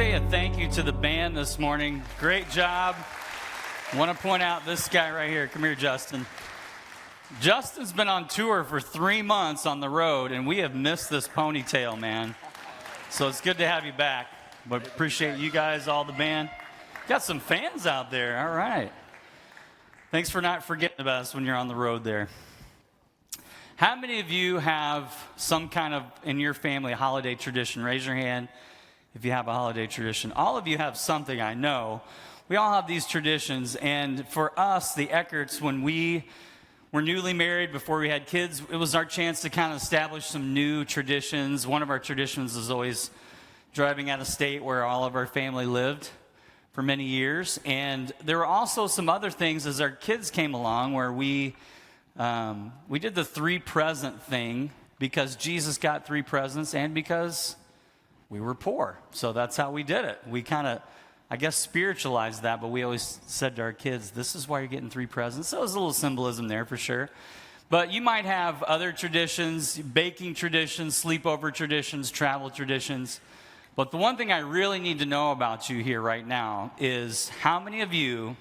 say a thank you to the band this morning. Great job. I want to point out this guy right here. Come here, Justin. Justin's been on tour for 3 months on the road, and we have missed this ponytail, man. So it's good to have you back. But appreciate you guys, all the band. Got some fans out there. All right. Thanks for not forgetting about us when you're on the road there. How many of you have some kind of, in your family, holiday tradition? Raise your hand if you have a holiday tradition. All of you have something, I know. We all have these traditions, and for us, the Eckarts, when we were newly married, before we had kids, it was our chance to kind of establish some new traditions. One of our traditions is always driving out of state where all of our family lived for many years. And there were also some other things as our kids came along where we did the 3 present thing because Jesus got 3 presents and because we were poor. So that's how we did it. We kind of, I guess, spiritualized that, but we always said to our kids, this is why you're getting 3 presents. So there's a little symbolism there for sure. But you might have other traditions, baking traditions, sleepover traditions, travel traditions. But the one thing I really need to know about you here right now is how many of you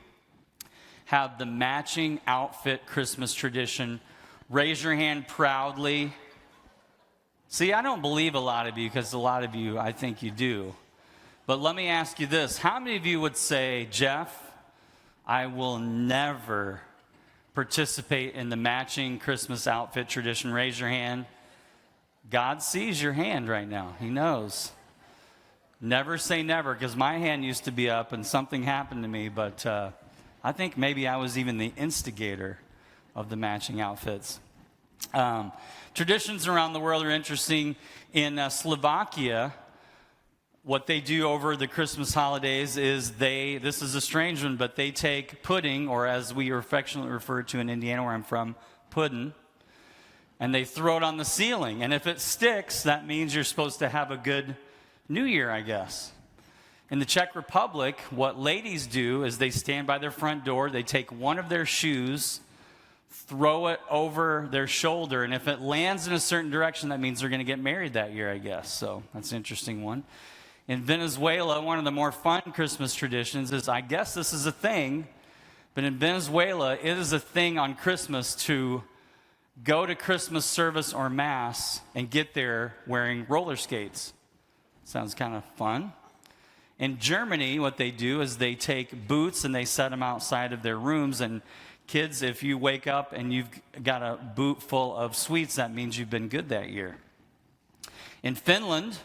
have the matching outfit Christmas tradition? Raise your hand proudly. See, I don't believe a lot of you because a lot of you, I think you do. But let me ask you this. How many of you would say, Geoff, I will never participate in the matching Christmas outfit tradition? Raise your hand. God sees your hand right now. He knows. Never say never, because my hand used to be up and something happened to me, but I think maybe I was even the instigator of the matching outfits. Traditions around the world are interesting. In Slovakia, what they do over the Christmas holidays is this is a strange one, but they take pudding, or as we affectionately refer to in Indiana where I'm from, pudding, and they throw it on the ceiling. And if it sticks, that means you're supposed to have a good New Year, I guess. In the Czech Republic, what ladies do is they stand by their front door, they take one of their shoes, throw it over their shoulder, and if it lands in a certain direction, that means they're going to get married that year, I guess. So that's an interesting one. In Venezuela, one of the more fun Christmas traditions is, I guess this is a thing, but in Venezuela, it is a thing on Christmas to go to Christmas service or Mass and get there wearing roller skates. Sounds kind of fun. In Germany, what they do is they take boots and they set them outside of their rooms. And kids, if you wake up and you've got a boot full of sweets, that means you've been good that year. In Finland,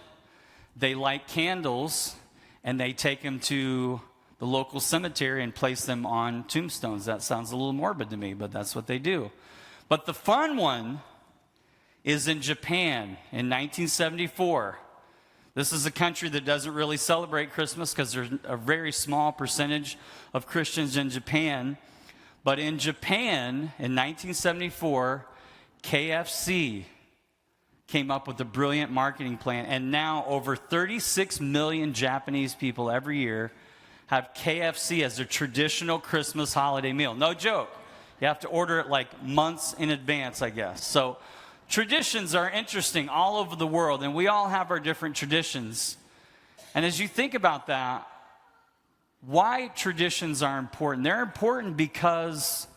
they light candles and they take them to the local cemetery and place them on tombstones. That sounds a little morbid to me, but that's what they do. But the fun one is in Japan in 1974. This is a country that doesn't really celebrate Christmas because there's a very small percentage of Christians in Japan. But in Japan, in 1974, KFC came up with a brilliant marketing plan. And now over 36 million Japanese people every year have KFC as their traditional Christmas holiday meal. No joke. You have to order it like months in advance, I guess. So traditions are interesting all over the world, and we all have our different traditions. And as you think about that, why traditions are important? They're important because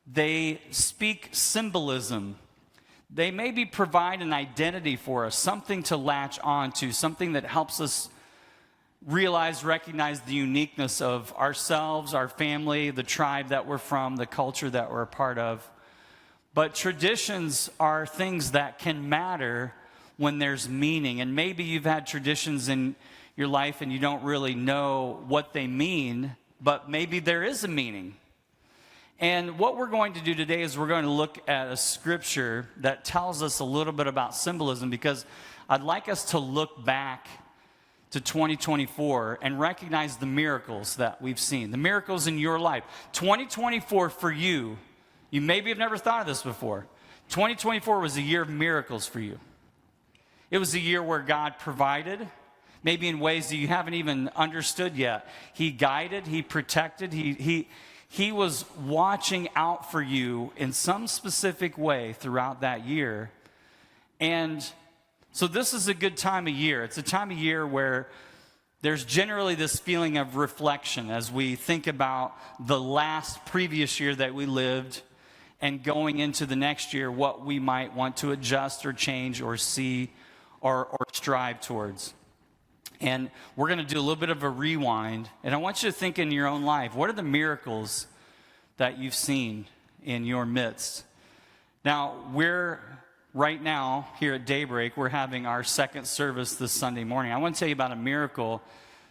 they speak symbolism. They maybe provide an identity for us, something to latch on to, something that helps us recognize the uniqueness of ourselves, our family, the tribe that we're from, the culture that we're a part of. But traditions are things that can matter when there's meaning. And maybe you've had traditions in your life and you don't really know what they mean, but maybe there is a meaning. And what we're going to do today is we're going to look at a scripture that tells us a little bit about symbolism, because I'd like us to look back to 2024 and recognize the miracles that we've seen, the miracles in your life. 2024 for you, you maybe have never thought of this before. 2024 was a year of miracles for you. It was a year where God provided, maybe in ways that you haven't even understood yet. He guided, He protected, He was watching out for you in some specific way throughout that year. And so this is a good time of year. It's a time of year where there's generally this feeling of reflection as we think about the last previous year that we lived and going into the next year, what we might want to adjust or change or see or strive towards. And we're going to do a little bit of a rewind. And I want you to think in your own life, what are the miracles that you've seen in your midst? Now, right now, here at Daybreak, we're having our second service this Sunday morning. I want to tell you about a miracle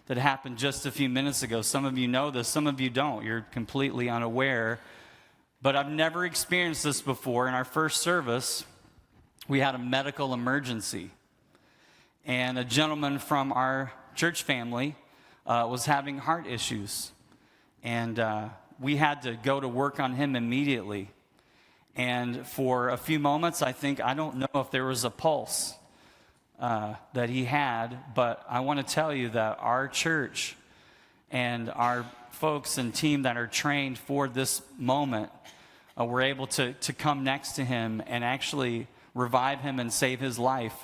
that happened just a few minutes ago. Some of you know this, some of you don't. You're completely unaware. But I've never experienced this before. In our first service, we had a medical emergency. And a gentleman from our church family was having heart issues. And we had to go to work on him immediately. And for a few moments, I don't know if there was a pulse that he had, but I want to tell you that our church and our folks and team that are trained for this moment were able to come next to him and actually revive him and save his life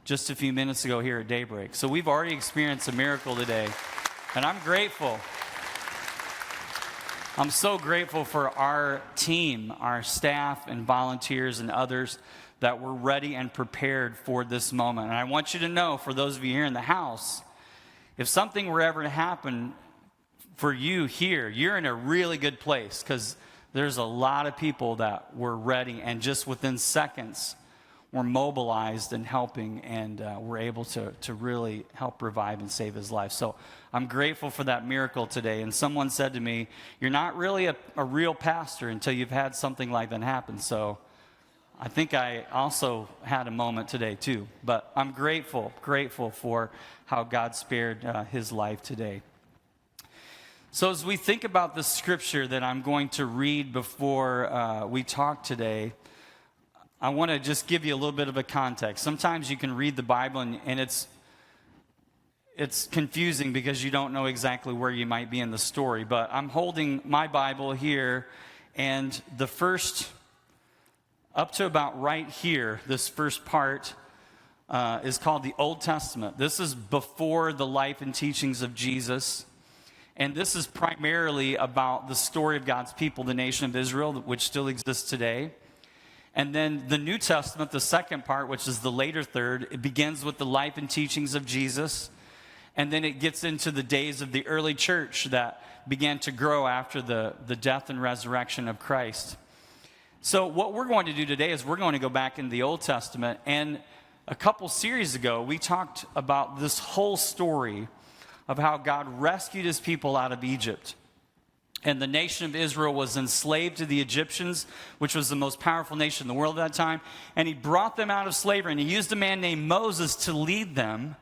just a few minutes ago here at Daybreak. So we've already experienced a miracle today, and I'm grateful. I'm so grateful for our team, our staff and volunteers and others that were ready and prepared for this moment. And I want you to know, for those of you here in the house, if something were ever to happen for you here, you're in a really good place, because there's a lot of people that were ready, and just within seconds were mobilized and helping, and were able to really help revive and save his life. So I'm grateful for that miracle today. And someone said to me, you're not really a real pastor until you've had something like that happen. So I think I also had a moment today too. But I'm grateful for how God spared his life today. So as we think about the scripture that I'm going to read before we talk today, I want to just give you a little bit of a context. Sometimes you can read the Bible and it's confusing because you don't know exactly where you might be in the story. But I'm holding my Bible here, and the first, up to about right here, this first part is called the Old Testament. This is before the life and teachings of Jesus. And this is primarily about the story of God's people, the nation of Israel, which still exists today. And then the New Testament, the second part, which is the later third, it begins with the life and teachings of Jesus. And then it gets into the days of the early church that began to grow after the death and resurrection of Christ. So what we're going to do today is we're going to go back in the Old Testament. And a couple series ago, we talked about this whole story of how God rescued his people out of Egypt. And the nation of Israel was enslaved to the Egyptians, which was the most powerful nation in the world at that time. And he brought them out of slavery, and he used a man named Moses to lead them.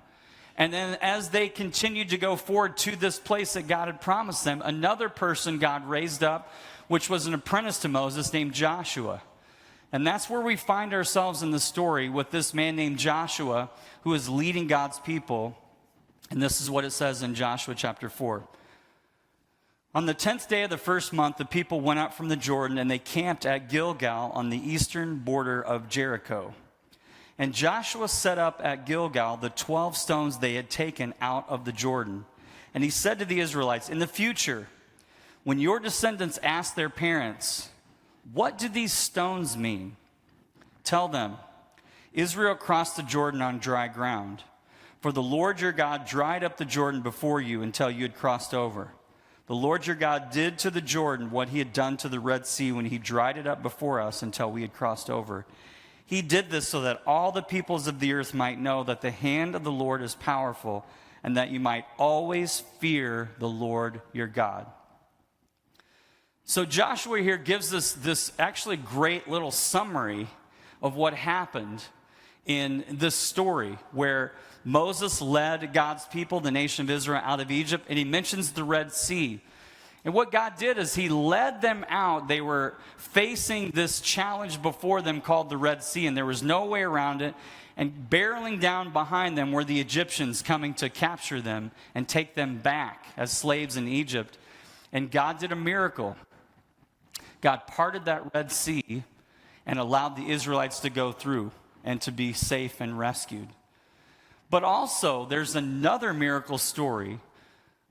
And then as they continued to go forward to this place that God had promised them, another person God raised up, which was an apprentice to Moses, named Joshua. And that's where we find ourselves in the story, with this man named Joshua, who is leading God's people. And this is what it says in Joshua chapter 4. On the 10th day of the first month, the people went up from the Jordan, and they camped at Gilgal on the eastern border of Jericho. And Joshua set up at Gilgal the 12 stones they had taken out of the Jordan. And he said to the Israelites, in the future, when your descendants ask their parents, what do these stones mean? Tell them, Israel crossed the Jordan on dry ground. For the Lord your God dried up the Jordan before you until you had crossed over. The Lord your God did to the Jordan what he had done to the Red Sea when he dried it up before us until we had crossed over. He did this so that all the peoples of the earth might know that the hand of the Lord is powerful, and that you might always fear the Lord your God. So Joshua here gives us this actually great little summary of what happened in this story, where Moses led God's people, the nation of Israel, out of Egypt, and he mentions the Red Sea. And what God did is he led them out. They were facing this challenge before them called the Red Sea, and there was no way around it. And barreling down behind them were the Egyptians coming to capture them and take them back as slaves in Egypt. And God did a miracle. God parted that Red Sea and allowed the Israelites to go through and to be safe and rescued. But also, there's another miracle story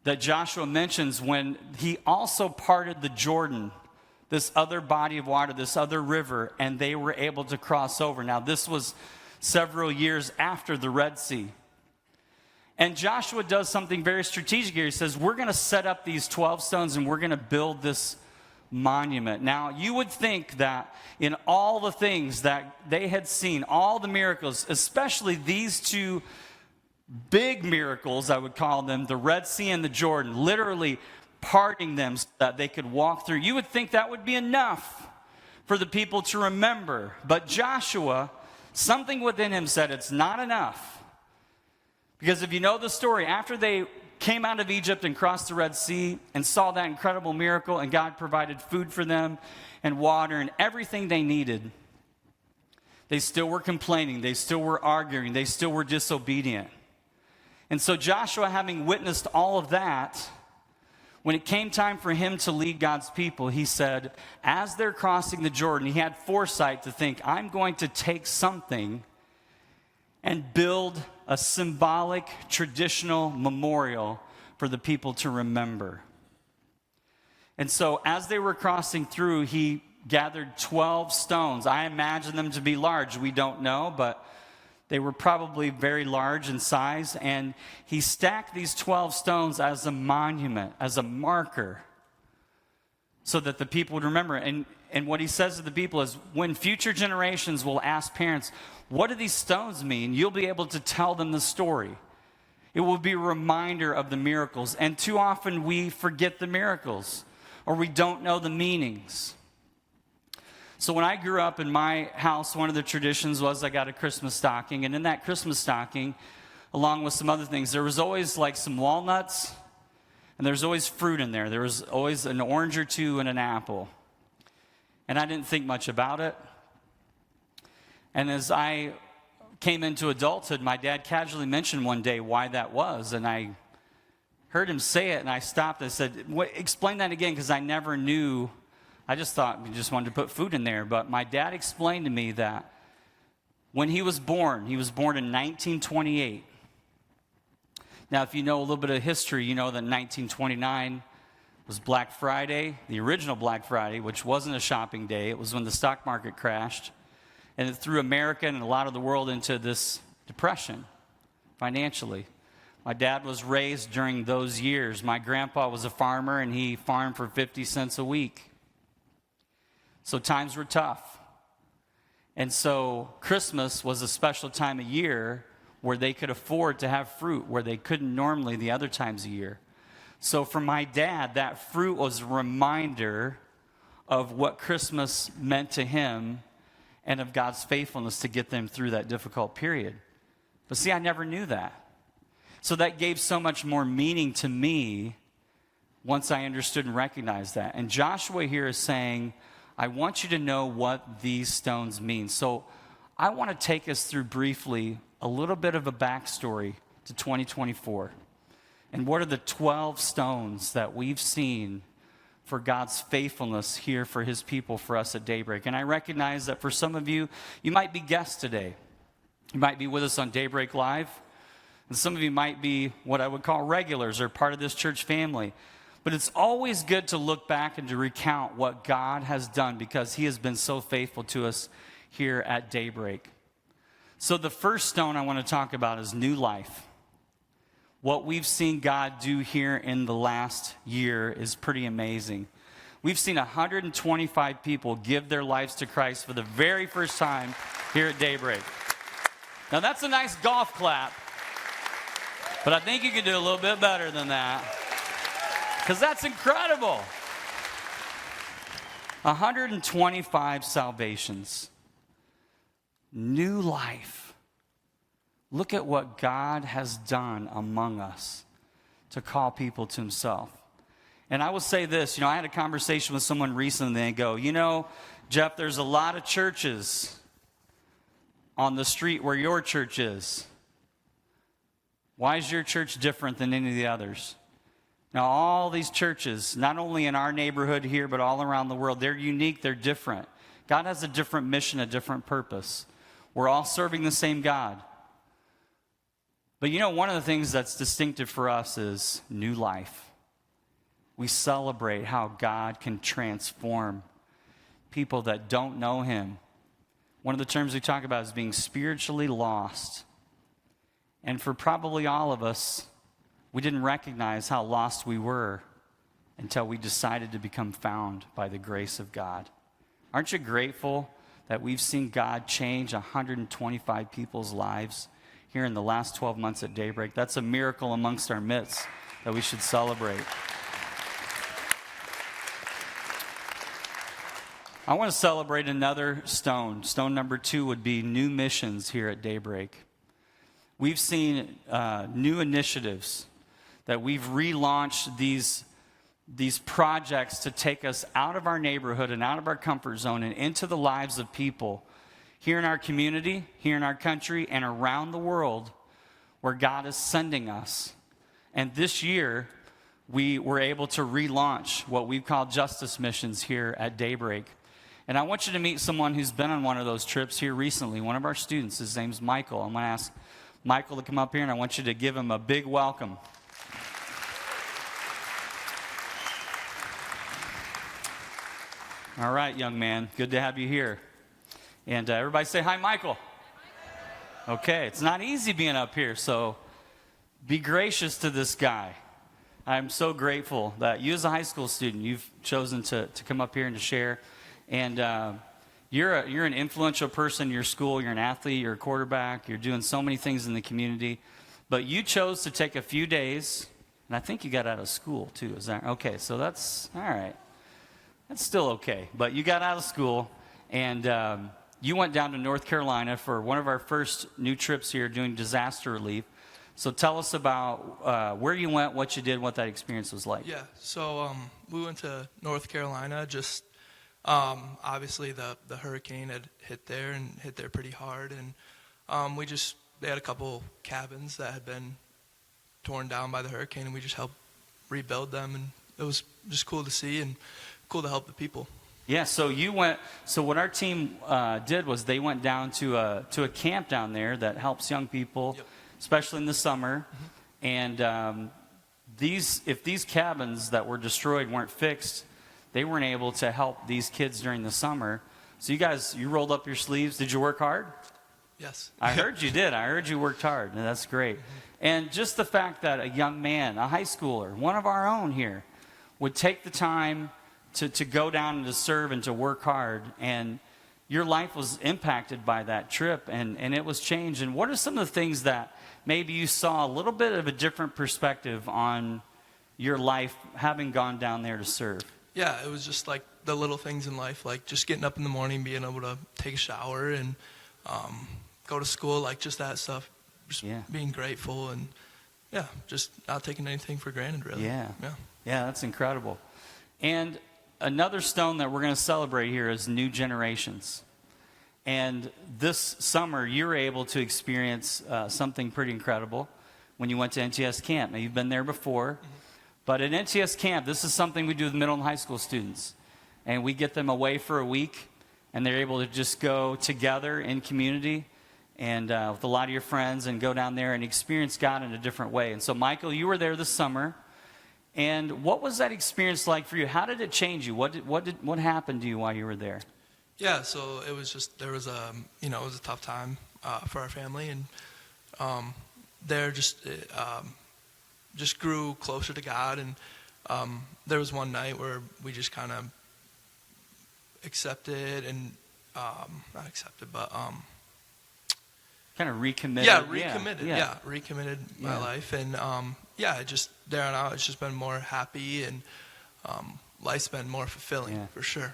that Joshua mentions when he also parted the Jordan, this other body of water, this other river, and they were able to cross over. Now, this was several years after the Red Sea. And Joshua does something very strategic here. He says, we're going to set up these 12 stones and we're going to build this monument. Now, you would think that in all the things that they had seen, all the miracles, especially these two big miracles, I would call them, the Red Sea and the Jordan, literally parting them so that they could walk through. You would think that would be enough for the people to remember. But Joshua, something within him said it's not enough. Because if you know the story, after they came out of Egypt and crossed the Red Sea and saw that incredible miracle, and God provided food for them and water and everything they needed, they still were complaining, they still were arguing, they still were disobedient. And so Joshua, having witnessed all of that, when it came time for him to lead God's people, he said, as they're crossing the Jordan, he had foresight to think, I'm going to take something and build a symbolic, traditional memorial for the people to remember. And so as they were crossing through, he gathered 12 stones. I imagine them to be large. We don't know, but they were probably very large in size. And he stacked these 12 stones as a monument, as a marker, so that the people would remember. And what he says to the people is, when future generations will ask parents, what do these stones mean? You'll be able to tell them the story. It will be a reminder of the miracles. And too often we forget the miracles, or we don't know the meanings. So when I grew up in my house, one of the traditions was I got a Christmas stocking. And in that Christmas stocking, along with some other things, there was always like some walnuts, and there's always fruit in there. There was always an orange or two and an apple. And I didn't think much about it. And as I came into adulthood, my dad casually mentioned one day why that was. And I heard him say it, and I stopped. I said, explain that again, because I never knew. I just thought we just wanted to put food in there. But my dad explained to me that when he was born in 1928. Now, if you know a little bit of history, you know that 1929 was Black Friday, the original Black Friday, which wasn't a shopping day. It was when the stock market crashed. And it threw America and a lot of the world into this depression financially. My dad was raised during those years. My grandpa was a farmer, and he farmed for 50 cents a week. So times were tough. And so Christmas was a special time of year where they could afford to have fruit, where they couldn't normally the other times of year. So for my dad, that fruit was a reminder of what Christmas meant to him and of God's faithfulness to get them through that difficult period. But see, I never knew that. So that gave so much more meaning to me once I understood and recognized that. And Joshua here is saying, I want you to know what these stones mean. So I want to take us through briefly a little bit of a backstory to 2024. And what are the 12 stones that we've seen for God's faithfulness here for his people, for us at Daybreak. And I recognize that for some of you, you might be guests today. You might be with us on Daybreak Live. And some of you might be what I would call regulars or part of this church family. But it's always good to look back and to recount what God has done, because he has been so faithful to us here at Daybreak. So the first stone I want to talk about is new life. What we've seen God do here in the last year is pretty amazing. We've seen 125 people give their lives to Christ for the very first time here at Daybreak. Now that's a nice golf clap, but I think you can do a little bit better than that, because that's incredible. 125 salvations. New life. Look at what God has done among us to call people to himself. And I will say this, I had a conversation with someone recently, and they go, Geoff, there's a lot of churches on the street where your church is. Why is your church different than any of the others? Now, all these churches, not only in our neighborhood here, but all around the world, they're unique, they're different. God has a different mission, a different purpose. We're all serving the same God. But you know, one of the things that's distinctive for us is new life. We celebrate how God can transform people that don't know him. One of the terms we talk about is being spiritually lost. And for probably all of us, we didn't recognize how lost we were until we decided to become found by the grace of God. Aren't you grateful that we've seen God change 125 people's lives here in the last 12 months at Daybreak? That's a miracle amongst our midst that we should celebrate. I want to celebrate another stone. Stone number 2 would be new missions here at Daybreak. We've seen new initiatives that we've relaunched these projects to take us out of our neighborhood and out of our comfort zone and into the lives of people here in our community, here in our country, and around the world where God is sending us. And this year, we were able to relaunch what we've called Justice Missions here at Daybreak. And I want you to meet someone who's been on one of those trips here recently, one of our students. His name's Michael. I'm going to ask Michael to come up here, and I want you to give him a big welcome. All right, young man. Good to have you here. And everybody say hi, Michael. Okay, it's not easy being up here, so be gracious to this guy. I'm so grateful that you as a high school student, you've chosen to come up here and to share. And you're an influential person in your school. You're an athlete. You're a quarterback. You're doing so many things in the community. But you chose to take a few days, and I think you got out of school too. Is that okay? So that's all right. That's still okay. But you got out of school, and you went down to North Carolina for one of our first new trips here doing disaster relief. So tell us about where you went, what you did, what that experience was like. Yeah, so we went to North Carolina. Just obviously the hurricane had hit there and hit there pretty hard, and they had a couple cabins that had been torn down by the hurricane, and we just helped rebuild them, and it was just cool to see and cool to help the people. Yeah, so what our team did was they went down to a camp down there that helps young people, yep, especially in the summer. Mm-hmm. And if these cabins that were destroyed weren't fixed, they weren't able to help these kids during the summer. So you rolled up your sleeves. Did you work hard? Yes. I heard you did. I heard you worked hard, and that's great. Mm-hmm. And just the fact that a young man, a high schooler, one of our own here, would take the time to go down and to serve and to work hard, and your life was impacted by that trip, and it was changed. And what are some of the things that maybe you saw a little bit of a different perspective on your life having gone down there to serve? Yeah, it was just like the little things in life, like just getting up in the morning, being able to take a shower and go to school, like just that stuff, just being grateful and, just not taking anything for granted, really. Yeah, that's incredible. And another stone that we're going to celebrate here is new generations. And this summer, you were able to experience something pretty incredible when you went to NTS camp. Now, you've been there before, but at NTS camp, this is something we do with middle and high school students. And we get them away for a week, and they're able to just go together in community and with a lot of your friends and go down there and experience God in a different way. And so, Michael, you were there this summer. And what was that experience like for you? How did it change you? What happened to you while you were there? Yeah, so it was just, it was a tough time for our family, and there just grew closer to God. And there was one night where we just kind of accepted and not accepted, but kind of recommitted. Yeah, recommitted. Yeah, recommitted my life, and just there on out, it's just been more happy, and life's been more fulfilling for sure.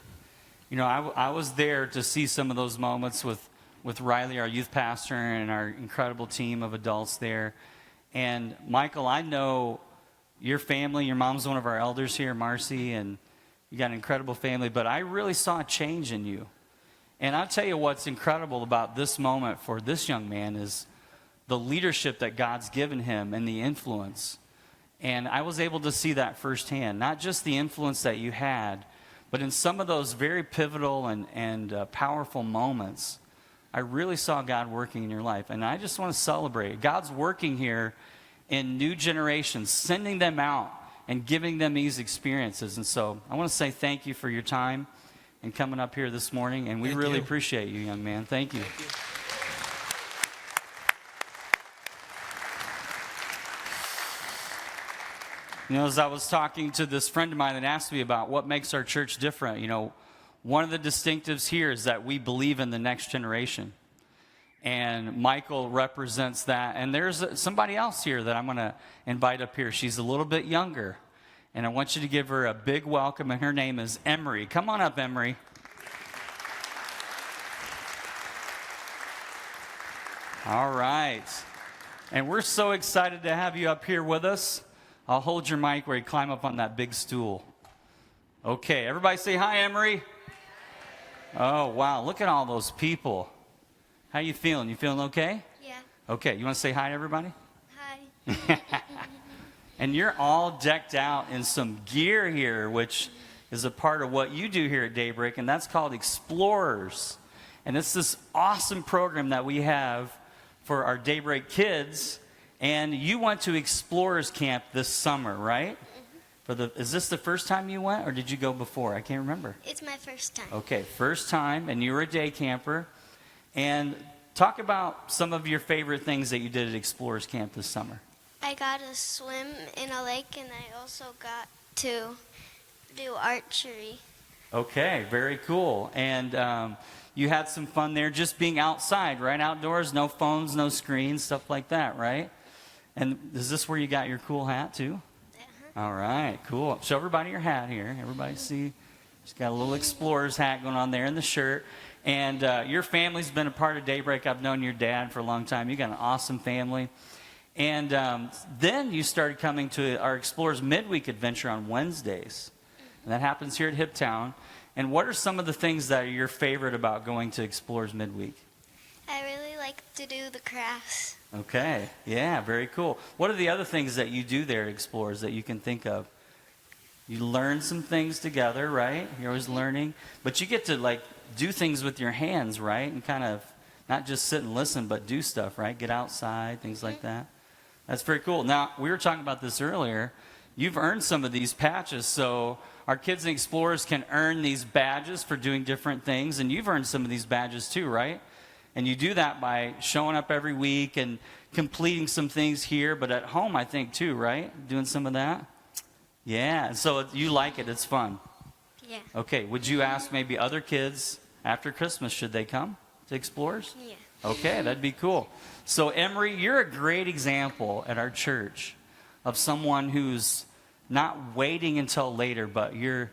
You know, I was there to see some of those moments with Riley, our youth pastor, and our incredible team of adults there. And Michael, I know your family. Your mom's one of our elders here, Marcy, and you got an incredible family. But I really saw a change in you. And I'll tell you what's incredible about this moment for this young man is the leadership that God's given him and the influence. And I was able to see that firsthand, not just the influence that you had, but in some of those very pivotal and powerful moments, I really saw God working in your life. And I just want to celebrate. God's working here in new generations, sending them out and giving them these experiences. And so I want to say thank you for your time and coming up here this morning. And we really appreciate you, young man. Thank you. Thank you. You know, as I was talking to this friend of mine that asked me about what makes our church different, you know, one of the distinctives here is that we believe in the next generation. And Michael represents that. And there's somebody else here that I'm going to invite up here. She's a little bit younger. And I want you to give her a big welcome. And her name is Emery. Come on up, Emery. All right. And we're so excited to have you up here with us. I'll hold your mic where you climb up on that big stool. Okay, everybody say hi, Emery. Oh, wow, look at all those people. How you feeling? You feeling okay? Yeah. Okay, you want to say hi to everybody? Hi. And you're all decked out in some gear here, which is a part of what you do here at Daybreak, and that's called Explorers. And it's this awesome program that we have for our Daybreak kids. And you went to Explorers Camp this summer, right? Mm-hmm. Is this the first time you went, or did you go before? I can't remember. It's my first time. Okay, first time, and you were a day camper. And talk about some of your favorite things that you did at Explorers Camp this summer. I got to swim in a lake, and I also got to do archery. Okay, very cool. And you had some fun there just being outside, right? Outdoors, no phones, no screens, stuff like that, right? And is this where you got your cool hat, too? Uh-huh. All right, cool. Show everybody your hat here. Everybody see. She's got a little Explorer's hat going on there in the shirt. And your family's been a part of Daybreak. I've known your dad for a long time. You got an awesome family. And then you started coming to our Explorers Midweek Adventure on Wednesdays. And that happens here at Hiptown. And what are some of the things that are your favorite about going to Explorers Midweek? I really like to do the crafts. Okay, yeah, very cool. What are the other things that you do there at Explorers that you can think of? You learn some things together, right? You're always learning. But you get to, like, do things with your hands, right? And kind of not just sit and listen, but do stuff, right? Get outside, things like that. That's very cool. Now, we were talking about this earlier. You've earned some of these patches, so our kids and Explorers can earn these badges for doing different things, and you've earned some of these badges too, right? And you do that by showing up every week and completing some things here, but at home, I think, too, right? Doing some of that? Yeah, and so you like it. It's fun. Yeah. Okay, would you ask maybe other kids after Christmas, should they come to Explorers? Yeah. Okay, that'd be cool. So, Emery, you're a great example at our church of someone who's not waiting until later, but you're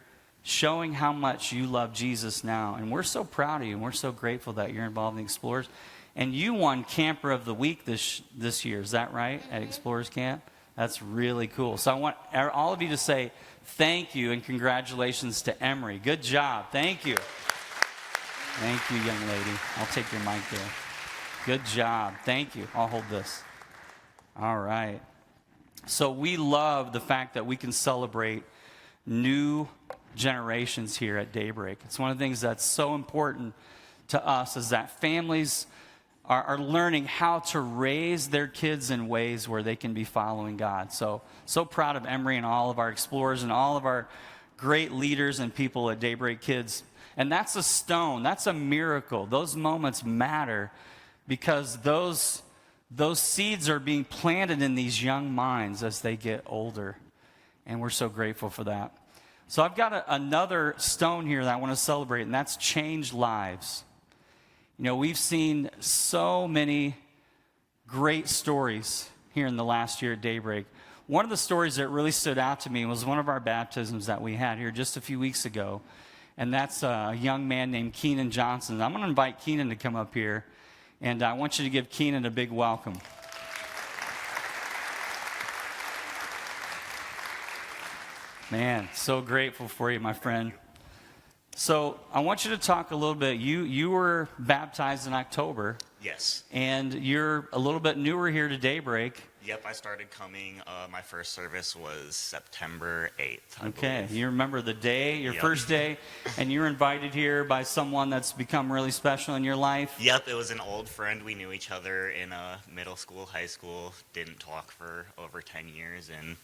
showing how much you love Jesus now. And we're so proud of you, and we're so grateful that you're involved in Explorers. And you won Camper of the Week this year. Is that right, at Explorers Camp? That's really cool. So I want all of you to say thank you and congratulations to Emery. Good job. Thank you. Thank you, young lady. I'll take your mic there. Good job. Thank you. I'll hold this. All right. So we love the fact that we can celebrate new generations here at Daybreak. It's one of the things that's so important to us is that families are learning how to raise their kids in ways where they can be following God. So proud of Emery and all of our Explorers and all of our great leaders and people at Daybreak Kids. And that's a stone. That's a miracle. Those moments matter because those seeds are being planted in these young minds as they get older. And we're so grateful for that. So I've got another stone here that I want to celebrate, and that's changed lives. You know, we've seen so many great stories here in the last year at Daybreak. One of the stories that really stood out to me was one of our baptisms that we had here just a few weeks ago, and that's a young man named Keenan Johnson. I'm going to invite Keenan to come up here, and I want you to give Keenan a big welcome. Man, so grateful for you, my friend. So I want you to talk a little bit. You were baptized in October. Yes. And you're a little bit newer here to Daybreak. Yep, I started coming. My first service was September 8th, I Okay, believe. you remember the day, your Yep. first day, and you were invited here by someone that's become really special in your life? Yep, it was an old friend. We knew each other in middle school, high school, didn't talk for over 10 years, and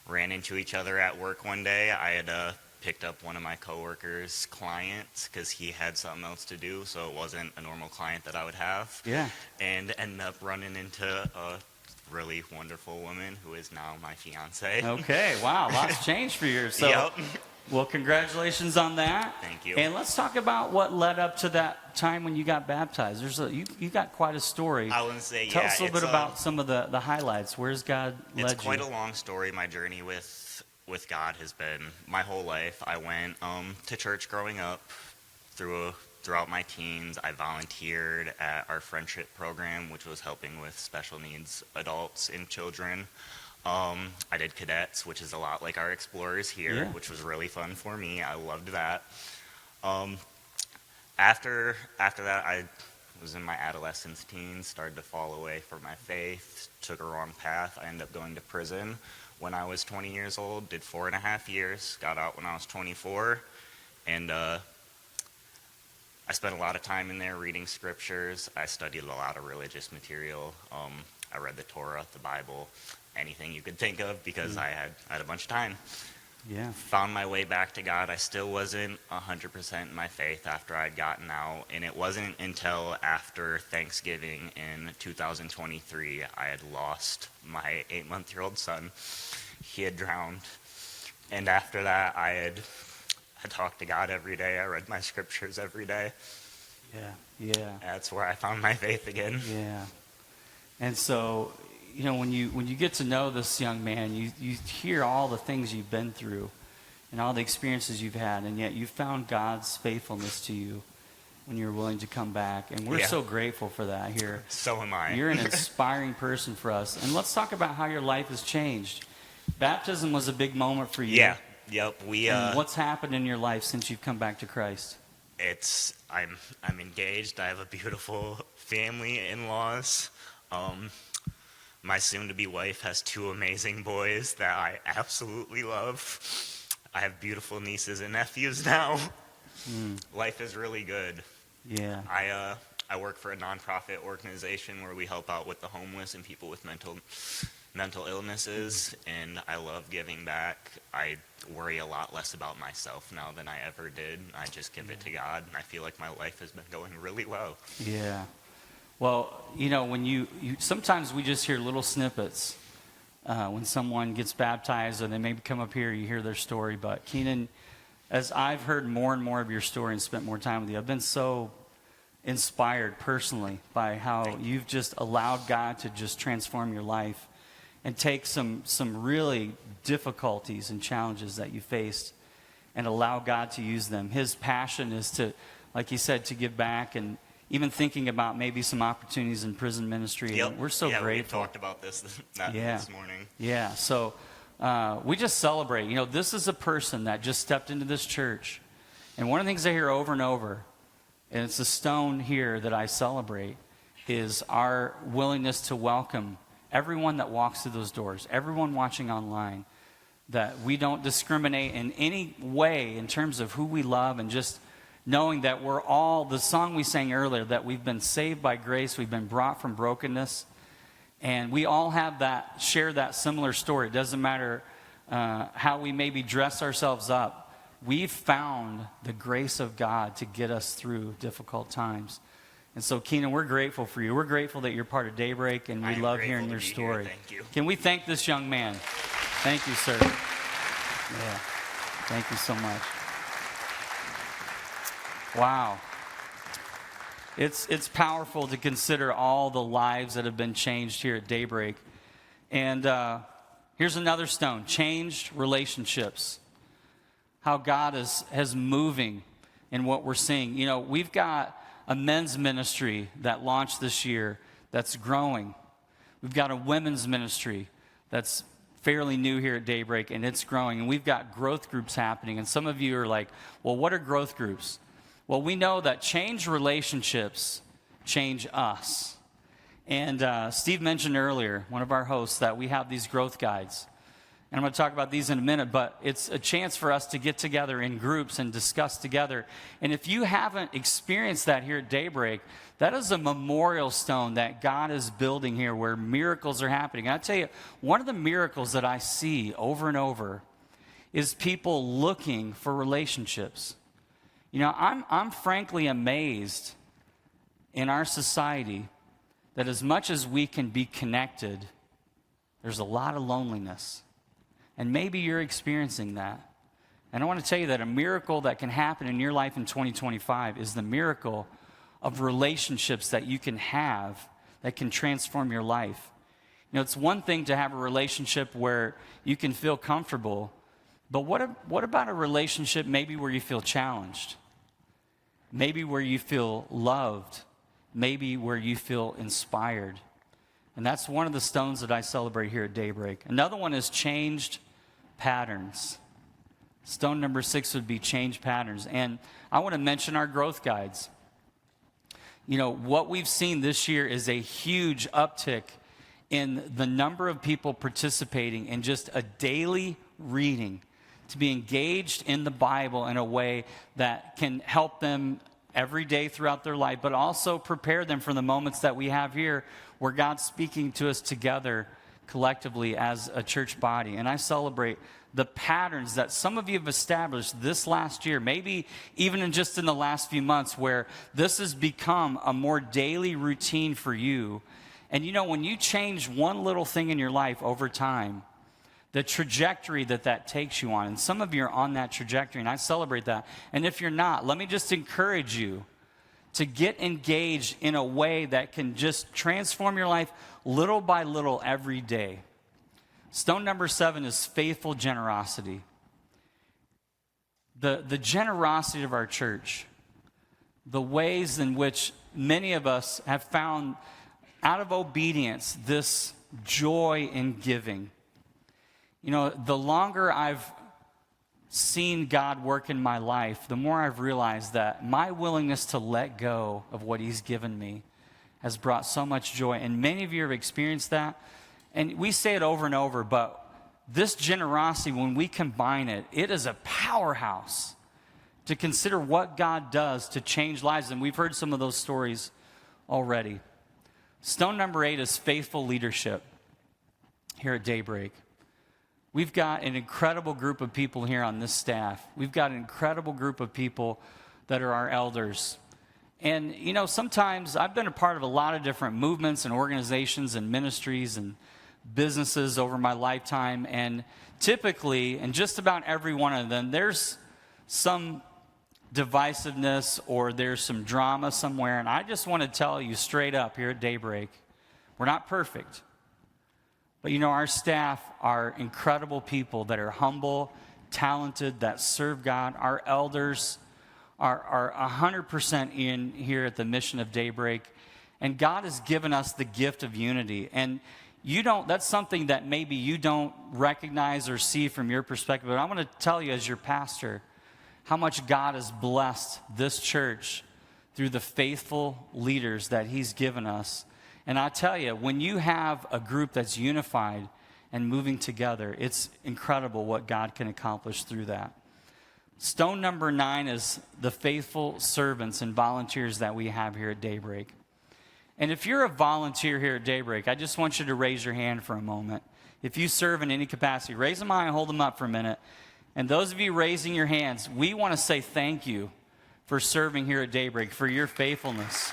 ran into each other at work one day. I had picked up one of my coworkers' clients because he had something else to do, so it wasn't a normal client that I would have. Yeah. And ended up running into a really wonderful woman who is now my fiance. Okay, wow, lots changed for you. So, Yep. well, congratulations on that. Thank you. And let's talk about what led up to that time when you got baptized. You got quite a story. I wouldn't say, Tell yeah. us a little bit about some of the highlights. Where's God led you? It's quite a long story. My journey with God has been my whole life. I went to church growing up. Throughout my teens, I volunteered at our friendship program, which was helping with special needs adults and children. I did cadets, which is a lot like our explorers here, Yeah. which was really fun for me. I loved that. After that, I was in my adolescence, teens, started to fall away from my faith, took a wrong path. I ended up going to prison when I was 20 years old, did 4.5 years, got out when I was 24, and I spent a lot of time in there reading scriptures. I studied a lot of religious material. I read the Torah, the Bible, anything you could think of because I had a bunch of time. Yeah. Found my way back to God. I still wasn't 100% in my faith after I'd gotten out, and it wasn't until after Thanksgiving in 2023 I had lost my 8-month-old son. He had drowned, and after that I talked to God every day. I read my scriptures every day. Yeah. That's where I found my faith again. Yeah. And so, when you get to know this young man, you hear all the things you've been through and all the experiences you've had, and yet you found God's faithfulness to you when you're willing to come back. And we're Yeah. so grateful for that here. So am I. You're an inspiring person for us. And let's talk about how your life has changed. Baptism was a big moment for you. Yeah. Yep. And what's happened in your life since you've come back to Christ? I'm engaged. I have a beautiful family, in-laws. My soon-to-be wife has 2 amazing boys that I absolutely love. I have beautiful nieces and nephews now. Life is really good. Yeah. I work for a nonprofit organization where we help out with the homeless and people with mental illnesses, and I love giving back. I worry a lot less about myself now than I ever did. I just give it to God, and I feel like my life has been going really well. Yeah. Well, when you sometimes we just hear little snippets when someone gets baptized or they maybe come up here, you hear their story. But Keenan, as I've heard more and more of your story and spent more time with you, I've been so inspired personally by how you've just allowed God to just transform your life and take some really difficulties and challenges that you faced and allow God to use them. His passion is to, like he said, to give back, and even thinking about maybe some opportunities in prison ministry. Yep. And we're so grateful. We talked about this morning. Yeah, so we just celebrate. This is a person that just stepped into this church. And one of the things I hear over and over, and it's a stone here that I celebrate, is our willingness to welcome everyone that walks through those doors, everyone watching online, that we don't discriminate in any way in terms of who we love, and just knowing that we're all, the song we sang earlier, that we've been saved by grace, we've been brought from brokenness, and we all have that, share that similar story. It doesn't matter how we maybe dress ourselves up. We've found the grace of God to get us through difficult times. And so, Keenan, we're grateful for you. We're grateful that you're part of Daybreak, and we love hearing your story. Thank you. Can we thank this young man? Thank you, sir. Yeah. Thank you so much. Wow. It's powerful to consider all the lives that have been changed here at Daybreak. And here's another stone, changed relationships. How God is moving in what we're seeing. We've got a men's ministry that launched this year that's growing. We've got a women's ministry that's fairly new here at Daybreak, and it's growing. And we've got growth groups happening. And some of you are like, well, what are growth groups? Well, we know that changed relationships change us. And Steve mentioned earlier, one of our hosts, that we have these growth guides. And I'm going to talk about these in a minute, but it's a chance for us to get together in groups and discuss together. And if you haven't experienced that here at Daybreak, that is a memorial stone that God is building here where miracles are happening. And I tell you, one of the miracles that I see over and over is people looking for relationships. You know, I'm frankly amazed in our society that as much as we can be connected, there's a lot of loneliness. And maybe you're experiencing that. And I want to tell you that a miracle that can happen in your life in 2025 is the miracle of relationships that you can have that can transform your life. You know, it's one thing to have a relationship where you can feel comfortable, but what about a relationship maybe where you feel challenged? Maybe where you feel loved? Maybe where you feel inspired? And that's one of the stones that I celebrate here at Daybreak. Another one is changed patterns. Stone number 6 would be change patterns. And I want to mention our growth guides. You know, what we've seen this year is a huge uptick in the number of people participating in just a daily reading, to be engaged in the Bible in a way that can help them every day throughout their life, but also prepare them for the moments that we have here where God's speaking to us together collectively as a church body. And I celebrate the patterns that some of you have established this last year, maybe even in just in the last few months, where this has become a more daily routine for you. And you know, when you change one little thing in your life over time, the trajectory that takes you on, and some of you are on that trajectory, and I celebrate that. And if you're not, let me just encourage you to get engaged in a way that can just transform your life little by little every day. Stone number 7 is faithful generosity. The generosity of our church, the ways in which many of us have found out of obedience this joy in giving. You know, the longer I've seen God work in my life, the more I've realized that my willingness to let go of what He's given me has brought so much joy. And many of you have experienced that. And we say it over and over, but this generosity, when we combine it, it is a powerhouse to consider what God does to change lives. And we've heard some of those stories already. Stone number 8 is faithful leadership here at Daybreak. We've got an incredible group of people here on this staff. We've got an incredible group of people that are our elders. And, you know, sometimes I've been a part of a lot of different movements and organizations and ministries and businesses over my lifetime. And typically, in just about every one of them, there's some divisiveness or there's some drama somewhere. And I just want to tell you straight up here at Daybreak, we're not perfect. But, you know, our staff are incredible people that are humble, talented, that serve God. Our elders are 100% in here at the mission of Daybreak. And God has given us the gift of unity. And that's something that maybe you don't recognize or see from your perspective. But I want to tell you as your pastor how much God has blessed this church through the faithful leaders that He's given us. And I tell you, when you have a group that's unified and moving together, it's incredible what God can accomplish through that. Stone number 9 is the faithful servants and volunteers that we have here at Daybreak. And if you're a volunteer here at Daybreak, I just want you to raise your hand for a moment. If you serve in any capacity, raise them high and hold them up for a minute. And those of you raising your hands, we want to say thank you for serving here at Daybreak, for your faithfulness.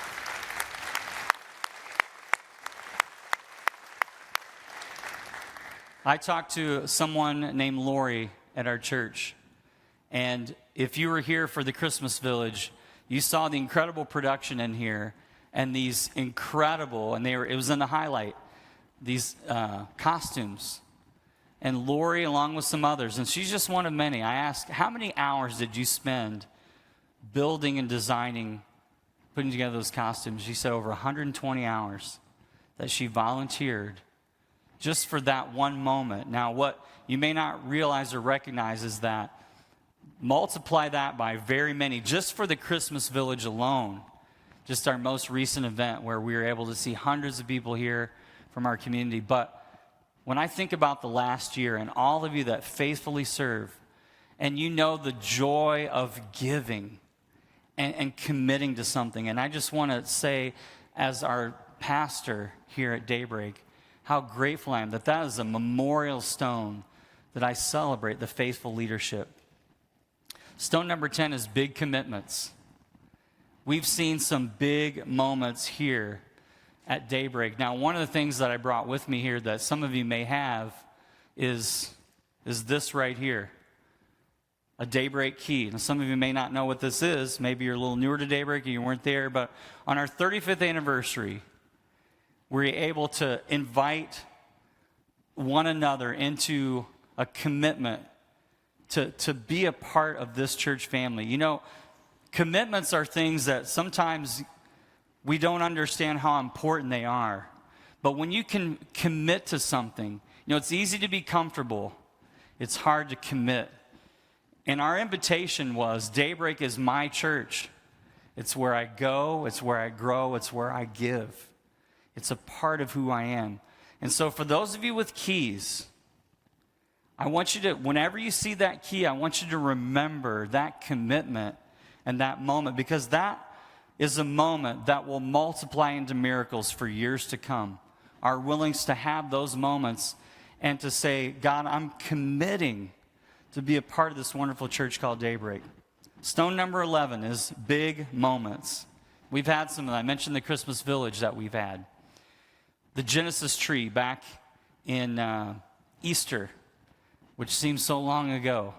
I talked to someone named Lori at our church, and if you were here for the Christmas Village, you saw the incredible production in here, and these incredible, and it was in the highlight, these costumes. And Lori, along with some others, and she's just one of many. I asked, how many hours did you spend building and designing, putting together those costumes? She said over 120 hours that she volunteered just for that one moment. Now, what you may not realize or recognize is that multiply that by very many, just for the Christmas Village alone. just our most recent event where we were able to see hundreds of people here from our community. But when I think about the last year and all of you that faithfully serve, and you know the joy of giving and committing to something, and I just want to say, as our pastor here at Daybreak, how grateful I am that that is a memorial stone that I celebrate the faithful leadership. Stone number 10 is big commitments. We've seen some big moments here at Daybreak. Now, one of the things that I brought with me here that some of you may have is this right here, a Daybreak key. Now, some of you may not know what this is. Maybe you're a little newer to Daybreak and you weren't there, but on our 35th anniversary, we're able to invite one another into a commitment to be a part of this church family. You know, commitments are things that sometimes we don't understand how important they are. But when you can commit to something, you know, it's easy to be comfortable. It's hard to commit. And our invitation was, Daybreak is my church. It's where I go, it's where I grow, it's where I give. It's a part of who I am. And so for those of you with keys, I want you to, whenever you see that key, I want you to remember that commitment and that moment, because that is a moment that will multiply into miracles for years to come. Our willingness to have those moments and to say, God, I'm committing to be a part of this wonderful church called Daybreak. Stone number 11 is big moments. We've had some of them. I mentioned the Christmas village that we've had. The Genesis tree back in Easter, which seems so long ago.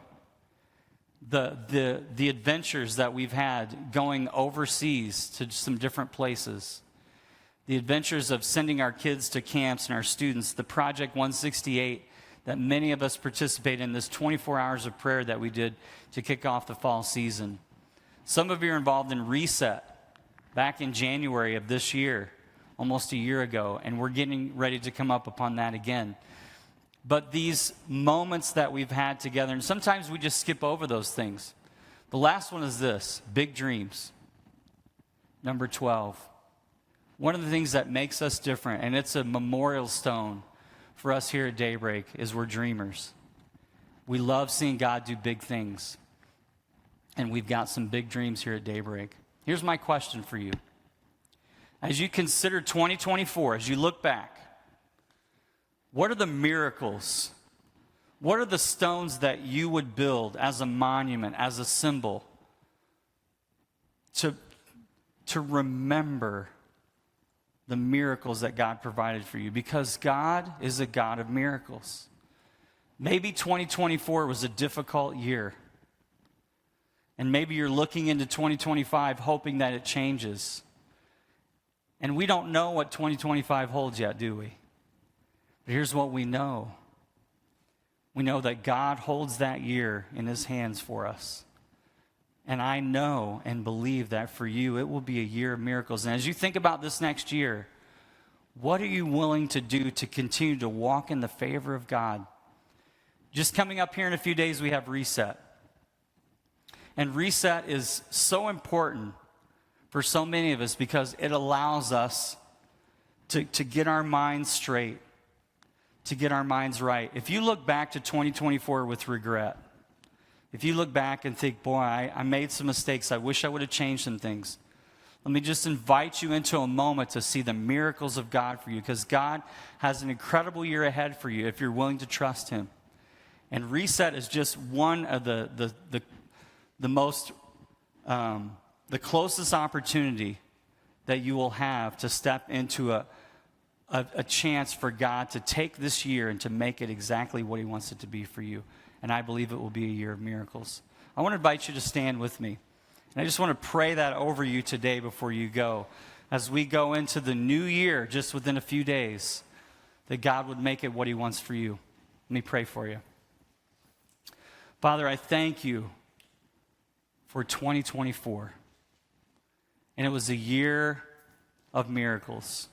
The adventures that we've had going overseas to some different places. The adventures of sending our kids to camps and our students. The Project 168 that many of us participate in, this 24 hours of prayer that we did to kick off the fall season. Some of you are involved in Reset back in January of this year, almost a year ago, and we're getting ready to come up upon that again. But these moments that we've had together, and sometimes we just skip over those things. The last one is this, big dreams. Number 12. One of the things that makes us different, and it's a memorial stone for us here at Daybreak, is we're dreamers. We love seeing God do big things. And we've got some big dreams here at Daybreak. Here's my question for you. As you consider 2024, as you look back, what are the miracles? What are the stones that you would build as a monument, as a symbol, to remember the miracles that God provided for you? Because God is a God of miracles. Maybe 2024 was a difficult year. And maybe you're looking into 2025 hoping that it changes. And we don't know what 2025 holds yet, do we? But here's what we know. We know that God holds that year in his hands for us. And I know and believe that for you, it will be a year of miracles. And as you think about this next year, what are you willing to do to continue to walk in the favor of God? Just coming up here in a few days, we have Reset. And Reset is so important for so many of us because it allows us to get our minds straight, to get our minds right. If you look back to 2024 with regret, if you look back and think, boy, I made some mistakes, I wish I would have changed some things, let me just invite you into a moment to see the miracles of God for you, because God has an incredible year ahead for you if you're willing to trust him. And Reset is just one of the closest opportunity that you will have to step into a chance for God to take this year and to make it exactly what he wants it to be for you. And I believe it will be a year of miracles. I want to invite you to stand with me. And I just want to pray that over you today before you go. As we go into the new year, just within a few days, that God would make it what he wants for you. Let me pray for you. Father, I thank you for 2024. And it was a year of miracles.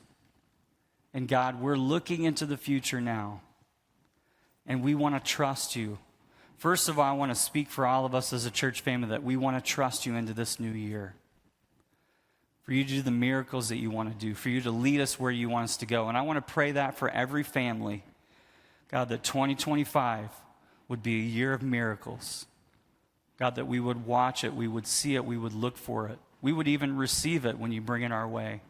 And God, we're looking into the future now. And we want to trust you. First of all, I want to speak for all of us as a church family that we want to trust you into this new year. for you to do the miracles that you want to do, for you to lead us where you want us to go. And I want to pray that for every family, God, that 2025 would be a year of miracles. God, that we would watch it, we would see it, we would look for it. We would even receive it when you bring it our way.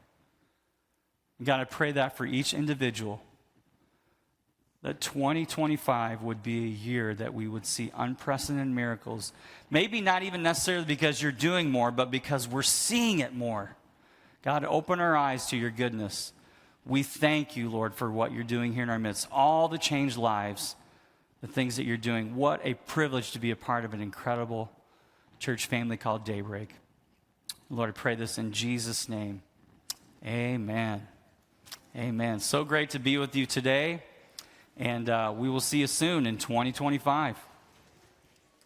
God, I pray that for each individual, that 2025 would be a year that we would see unprecedented miracles. Maybe not even necessarily because you're doing more, but because we're seeing it more. God, open our eyes to your goodness. We thank you, Lord, for what you're doing here in our midst. All the changed lives, the things that you're doing. What a privilege to be a part of an incredible church family called Daybreak. Lord, I pray this in Jesus' name. Amen. Amen. So great to be with you today. And we will see you soon in 2025.